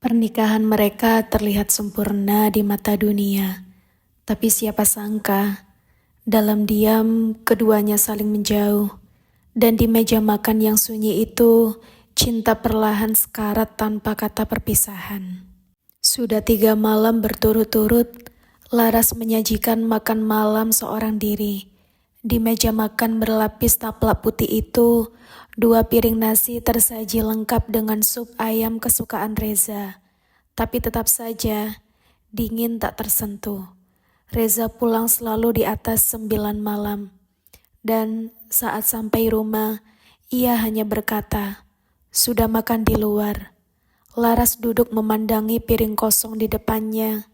Pernikahan mereka terlihat sempurna di mata dunia, tapi siapa sangka, dalam diam keduanya saling menjauh, dan di meja makan yang sunyi itu, cinta perlahan sekarat tanpa kata perpisahan. Sudah 3 malam berturut-turut, Laras menyajikan makan malam seorang diri. Di meja makan berlapis taplak putih itu, 2 piring nasi tersaji lengkap dengan sup ayam kesukaan Reza. Tapi tetap saja, dingin tak tersentuh. Reza pulang selalu di atas 9 malam. Dan saat sampai rumah, ia hanya berkata, "Sudah makan di luar." Laras duduk memandangi piring kosong di depannya.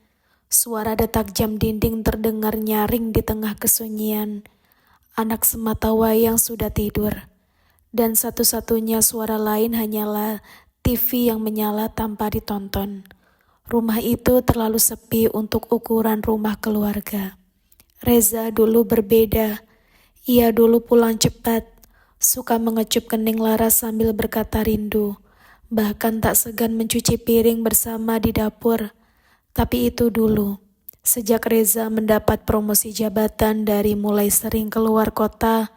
Suara detak jam dinding terdengar nyaring di tengah kesunyian. Anak sematawayang sudah tidur. Dan satu-satunya suara lain hanyalah TV yang menyala tanpa ditonton. Rumah itu terlalu sepi untuk ukuran rumah keluarga. Reza dulu berbeda. Ia dulu pulang cepat, suka mengecup kening Laras sambil berkata rindu. Bahkan tak segan mencuci piring bersama di dapur. Tapi itu dulu. Sejak Reza mendapat promosi jabatan dari mulai sering keluar kota,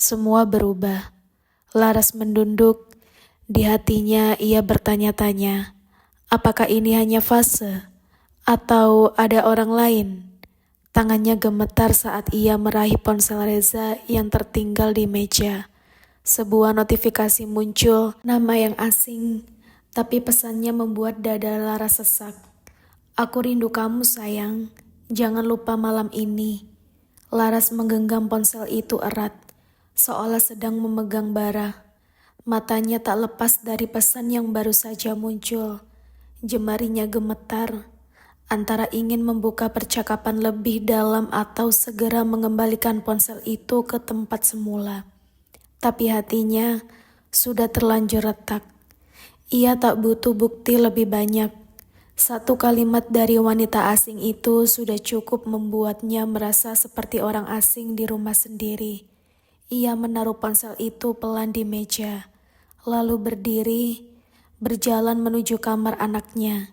semua berubah. Laras mendunduk. Di hatinya ia bertanya-tanya, apakah ini hanya fase? Atau ada orang lain? Tangannya gemetar saat ia meraih ponsel Reza yang tertinggal di meja. Sebuah notifikasi muncul, nama yang asing, tapi pesannya membuat dada Laras sesak. "Aku rindu kamu sayang, jangan lupa malam ini." Laras menggenggam ponsel itu erat, seolah sedang memegang bara. Matanya tak lepas dari pesan yang baru saja muncul. Jemarinya gemetar, antara ingin membuka percakapan lebih dalam atau segera mengembalikan ponsel itu ke tempat semula. Tapi hatinya sudah terlanjur retak. Ia tak butuh bukti lebih banyak. Satu kalimat dari wanita asing itu sudah cukup membuatnya merasa seperti orang asing di rumah sendiri. Ia menaruh ponsel itu pelan di meja, lalu berdiri, berjalan menuju kamar anaknya.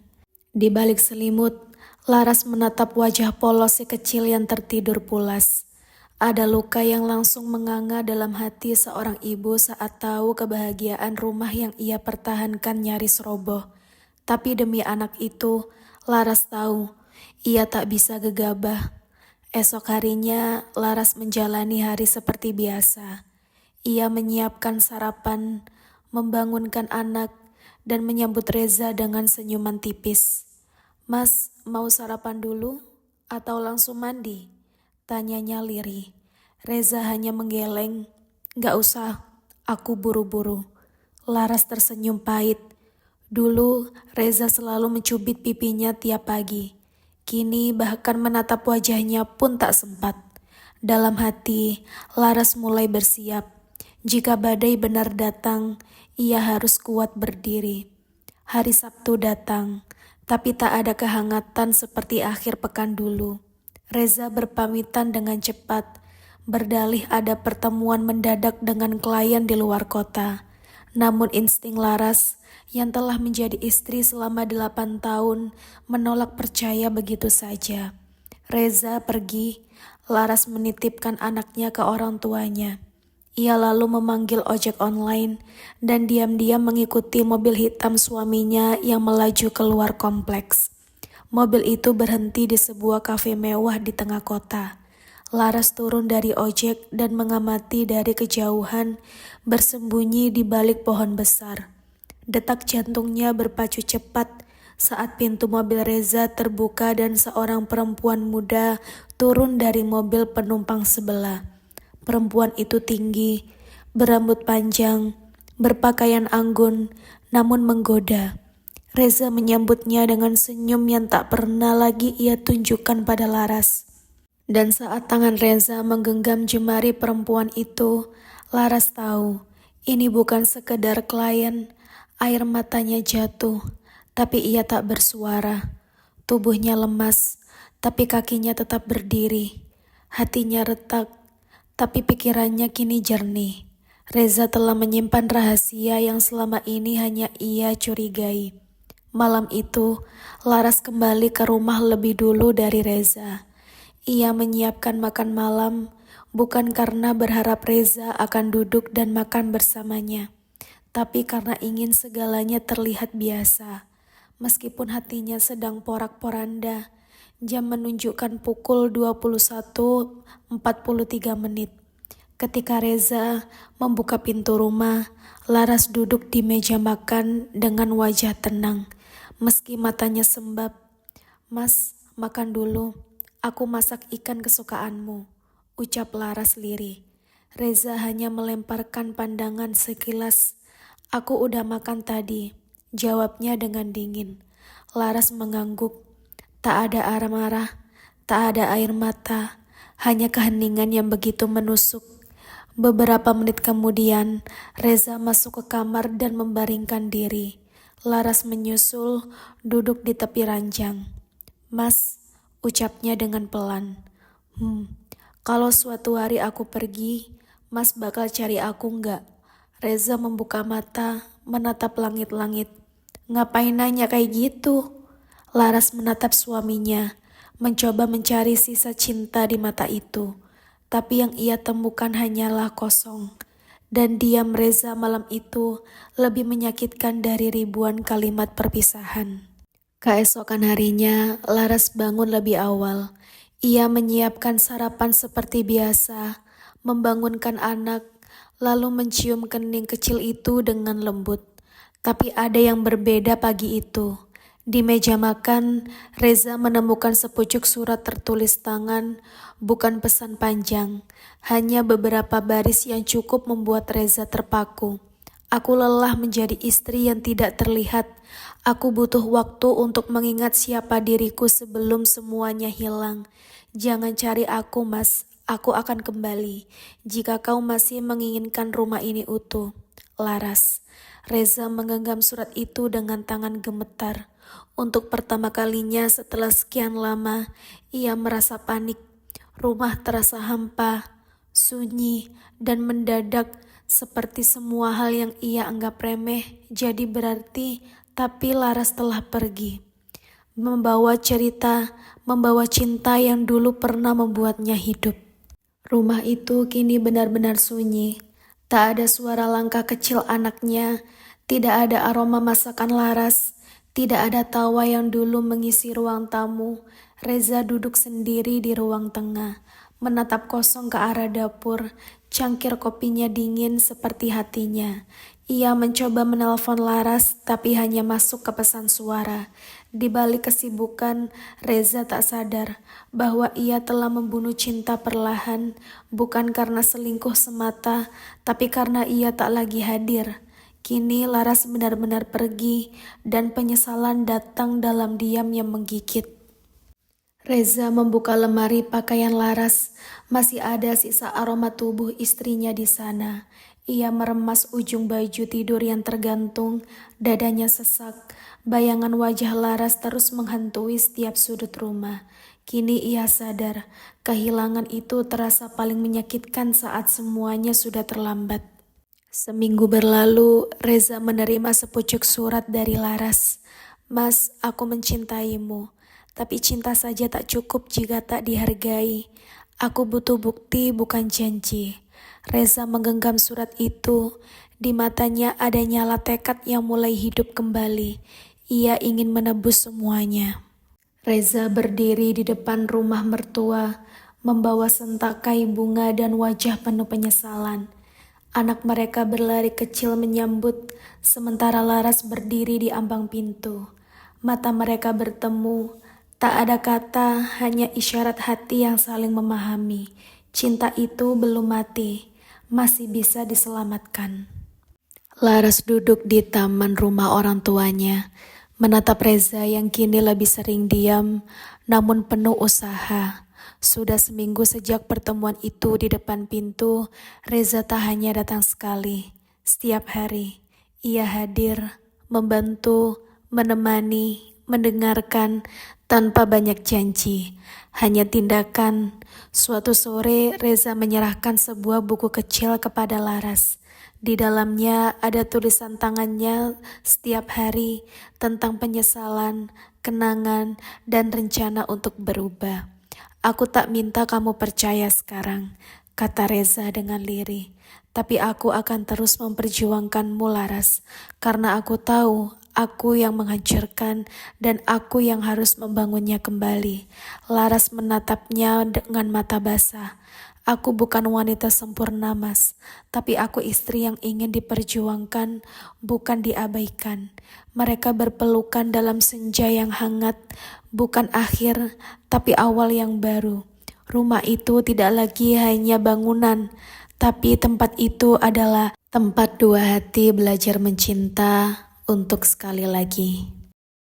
Di balik selimut, Laras menatap wajah polos si kecil yang tertidur pulas. Ada luka yang langsung menganga dalam hati seorang ibu saat tahu kebahagiaan rumah yang ia pertahankan nyaris roboh. Tapi demi anak itu, Laras tahu ia tak bisa gegabah. Esok harinya, Laras menjalani hari seperti biasa. Ia menyiapkan sarapan, membangunkan anak, dan menyambut Reza dengan senyuman tipis. "Mas, mau sarapan dulu atau langsung mandi?" tanyanya lirih. Reza hanya menggeleng. "Gak usah, aku buru-buru." Laras tersenyum pahit. Dulu, Reza selalu mencubit pipinya tiap pagi. Kini bahkan menatap wajahnya pun tak sempat. Dalam hati, Laras mulai bersiap. Jika badai benar datang, ia harus kuat berdiri. Hari Sabtu datang, tapi tak ada kehangatan seperti akhir pekan dulu. Reza berpamitan dengan cepat, berdalih ada pertemuan mendadak dengan klien di luar kota. Namun insting Laras yang telah menjadi istri selama 8 tahun menolak percaya begitu saja. Reza pergi, Laras menitipkan anaknya ke orang tuanya. Ia lalu memanggil ojek online dan diam-diam mengikuti mobil hitam suaminya yang melaju keluar kompleks. Mobil itu berhenti di sebuah kafe mewah di tengah kota. Laras turun dari ojek dan mengamati dari kejauhan, bersembunyi di balik pohon besar. Detak jantungnya berpacu cepat saat pintu mobil Reza terbuka dan seorang perempuan muda turun dari mobil penumpang sebelah. Perempuan itu tinggi, berambut panjang, berpakaian anggun, namun menggoda. Reza menyambutnya dengan senyum yang tak pernah lagi ia tunjukkan pada Laras. Dan saat tangan Reza menggenggam jemari perempuan itu, Laras tahu ini bukan sekedar klien. Air matanya jatuh, tapi ia tak bersuara. Tubuhnya lemas, tapi kakinya tetap berdiri. Hatinya retak, tapi pikirannya kini jernih. Reza telah menyimpan rahasia yang selama ini hanya ia curigai. Malam itu, Laras kembali ke rumah lebih dulu dari Reza. Ia menyiapkan makan malam, bukan karena berharap Reza akan duduk dan makan bersamanya, tapi karena ingin segalanya terlihat biasa. Meskipun hatinya sedang porak-poranda, jam menunjukkan pukul 21.43. Ketika Reza membuka pintu rumah, Laras duduk di meja makan dengan wajah tenang. Meski matanya sembab, "Mas, makan dulu. Aku masak ikan kesukaanmu," ucap Laras lirih. Reza hanya melemparkan pandangan sekilas. "Aku udah makan tadi," jawabnya dengan dingin. Laras mengangguk. Tak ada arah marah, tak ada air mata, hanya keheningan yang begitu menusuk. Beberapa menit kemudian, Reza masuk ke kamar dan membaringkan diri. Laras menyusul, duduk di tepi ranjang. "Mas," ucapnya dengan pelan. Kalau suatu hari aku pergi, Mas bakal cari aku nggak?" Reza membuka mata, menatap langit-langit. "Ngapain nanya kayak gitu?" Laras menatap suaminya, mencoba mencari sisa cinta di mata itu. Tapi yang ia temukan hanyalah kosong. Dan diam Reza malam itu lebih menyakitkan dari ribuan kalimat perpisahan. Keesokan harinya, Laras bangun lebih awal. Ia menyiapkan sarapan seperti biasa, membangunkan anak, lalu mencium kening kecil itu dengan lembut. Tapi ada yang berbeda pagi itu. Di meja makan, Reza menemukan sepucuk surat tertulis tangan, bukan pesan panjang, hanya beberapa baris yang cukup membuat Reza terpaku. "Aku lelah menjadi istri yang tidak terlihat. Aku butuh waktu untuk mengingat siapa diriku sebelum semuanya hilang. Jangan cari aku, Mas. Aku akan kembali jika kau masih menginginkan rumah ini utuh. Laras." Reza menggenggam surat itu dengan tangan gemetar. Untuk pertama kalinya setelah sekian lama, ia merasa panik. Rumah terasa hampa, sunyi, dan mendadak seperti semua hal yang ia anggap remeh jadi berarti, tapi Laras telah pergi. Membawa cerita, membawa cinta yang dulu pernah membuatnya hidup. Rumah itu kini benar-benar sunyi. Tak ada suara langkah kecil anaknya, tidak ada aroma masakan Laras, tidak ada tawa yang dulu mengisi ruang tamu. Reza duduk sendiri di ruang tengah, menatap kosong ke arah dapur. Cangkir kopinya dingin seperti hatinya. Ia mencoba menelpon Laras, tapi hanya masuk ke pesan suara. Di balik kesibukan, Reza tak sadar bahwa ia telah membunuh cinta perlahan, bukan karena selingkuh semata, tapi karena ia tak lagi hadir. Kini Laras benar-benar pergi, dan penyesalan datang dalam diam yang menggigit. Reza membuka lemari pakaian Laras. Masih ada sisa aroma tubuh istrinya di sana. Ia meremas ujung baju tidur yang tergantung, dadanya sesak. Bayangan wajah Laras terus menghantui setiap sudut rumah. Kini ia sadar, kehilangan itu terasa paling menyakitkan saat semuanya sudah terlambat. Seminggu berlalu, Reza menerima sepucuk surat dari Laras. "Mas, aku mencintaimu. Tapi cinta saja tak cukup jika tak dihargai. Aku butuh bukti, bukan janji." Reza menggenggam surat itu. Di matanya ada nyala tekad yang mulai hidup kembali. Ia ingin menebus semuanya. Reza berdiri di depan rumah mertua, membawa sentakai bunga dan wajah penuh penyesalan. Anak mereka berlari kecil menyambut, sementara Laras berdiri di ambang pintu. Mata mereka bertemu. Tak ada kata, hanya isyarat hati yang saling memahami. Cinta itu belum mati, masih bisa diselamatkan. Laras duduk di taman rumah orang tuanya, menatap Reza yang kini lebih sering diam, namun penuh usaha. Sudah seminggu sejak pertemuan itu di depan pintu, Reza tak hanya datang sekali. Setiap hari, ia hadir, membantu, menemani, mendengarkan, tanpa banyak janji, hanya tindakan. Suatu sore, Reza menyerahkan sebuah buku kecil kepada Laras. Di dalamnya ada tulisan tangannya setiap hari tentang penyesalan, kenangan, dan rencana untuk berubah. Aku tak minta kamu percaya sekarang, kata Reza dengan lirih. Tapi aku akan terus memperjuangkanmu, Laras, karena aku tahu aku yang menghancurkan dan aku yang harus membangunnya kembali. Laras menatapnya dengan mata basah. Aku bukan wanita sempurna, Mas, tapi aku istri yang ingin diperjuangkan, bukan diabaikan. Mereka berpelukan dalam senja yang hangat, bukan akhir, tapi awal yang baru. Rumah itu tidak lagi hanya bangunan, tapi tempat itu adalah tempat dua hati belajar mencinta untuk sekali lagi.